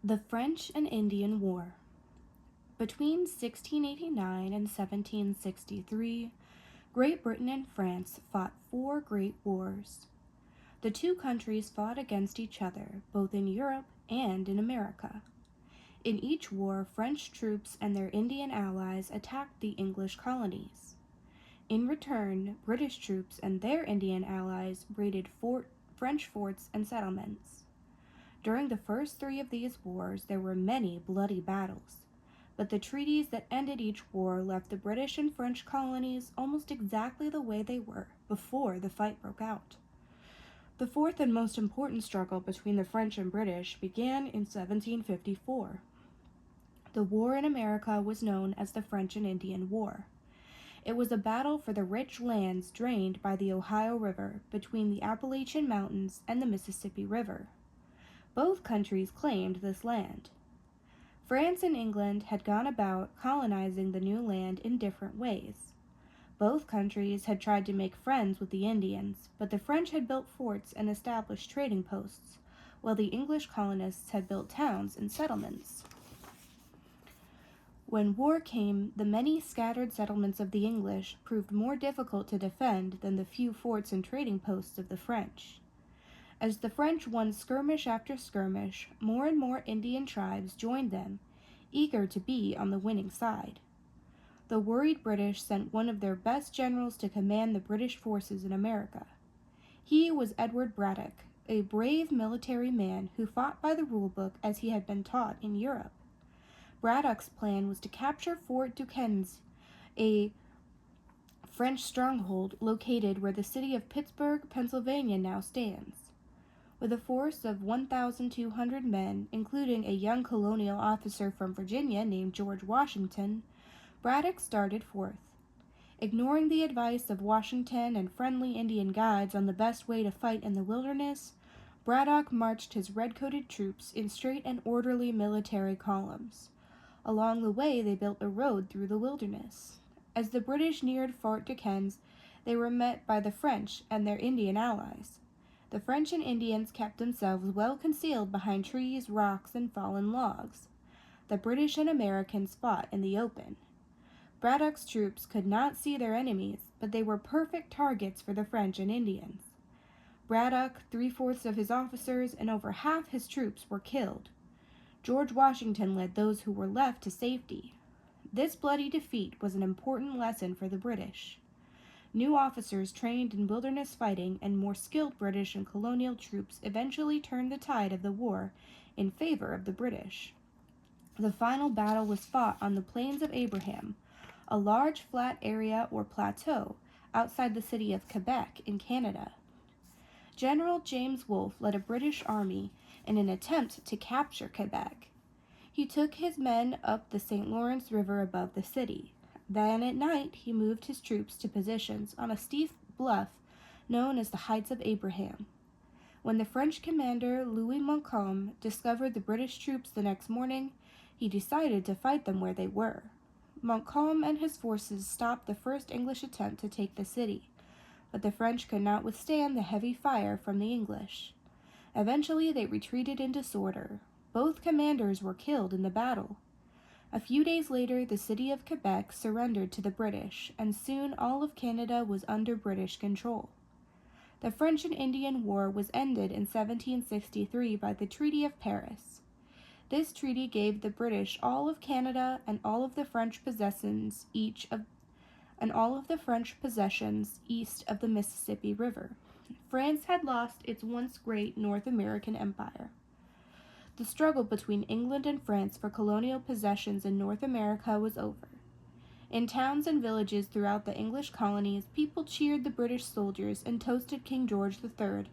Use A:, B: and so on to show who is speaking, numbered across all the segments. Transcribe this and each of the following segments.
A: The French and Indian War. Between 1689 and 1763, Great Britain and France fought 4 great wars. The two countries fought against each other, both in Europe and in America. In each war, French troops and their Indian allies attacked the English colonies. In return, British troops and their Indian allies raided French forts and settlements. During the first 3 of these wars, there were many bloody battles, but the treaties that ended each war left the British and French colonies almost exactly the way they were before the fight broke out. The fourth and most important struggle between the French and British began in 1754. The war in America was known as the French and Indian War. It was a battle for the rich lands drained by the Ohio River between the Appalachian Mountains and the Mississippi River. Both countries claimed this land. France and England had gone about colonizing the new land in different ways. Both countries had tried to make friends with the Indians, but the French had built forts and established trading posts, while the English colonists had built towns and settlements. When war came, the many scattered settlements of the English proved more difficult to defend than the few forts and trading posts of the French. As the French won skirmish after skirmish, more and more Indian tribes joined them, eager to be on the winning side. The worried British sent one of their best generals to command the British forces in America. He was Edward Braddock, a brave military man who fought by the rulebook as he had been taught in Europe. Braddock's plan was to capture Fort Duquesne, a French stronghold located where the city of Pittsburgh, Pennsylvania now stands. With a force of 1,200 men, including a young colonial officer from Virginia named George Washington, Braddock started forth. Ignoring the advice of Washington and friendly Indian guides on the best way to fight in the wilderness, Braddock marched his red-coated troops in straight and orderly military columns. Along the way, they built a road through the wilderness. As the British neared Fort Duquesne, they were met by the French and their Indian allies. The French and Indians kept themselves well concealed behind trees, rocks, and fallen logs. The British and Americans fought in the open. Braddock's troops could not see their enemies, but they were perfect targets for the French and Indians. Braddock, 3/4 of his officers, and over half his troops were killed. George Washington led those who were left to safety. This bloody defeat was an important lesson for the British. New officers trained in wilderness fighting and more skilled British and colonial troops eventually turned the tide of the war in favor of the British. The final battle was fought on the Plains of Abraham, a large flat area or plateau outside the city of Quebec in Canada. General James Wolfe led a British army in an attempt to capture Quebec. He took his men up the St. Lawrence River above the city. Then at night, he moved his troops to positions on a steep bluff known as the Heights of Abraham. When the French commander Louis Montcalm discovered the British troops the next morning, he decided to fight them where they were. Montcalm and his forces stopped the first English attempt to take the city, but the French could not withstand the heavy fire from the English. Eventually, they retreated in disorder. Both commanders were killed in the battle. A few days later, the city of Quebec surrendered to the British, and soon all of Canada was under British control. The French and Indian War was ended in 1763 by the Treaty of Paris. This treaty gave the British all of Canada and all of the French possessions east of the Mississippi River. France had lost its once great North American empire. The struggle between England and France for colonial possessions in North America was over. In towns and villages throughout the English colonies, people cheered the British soldiers and toasted King George III,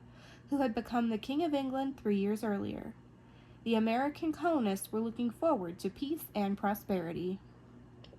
A: who had become the King of England 3 years earlier. The American colonists were looking forward to peace and prosperity.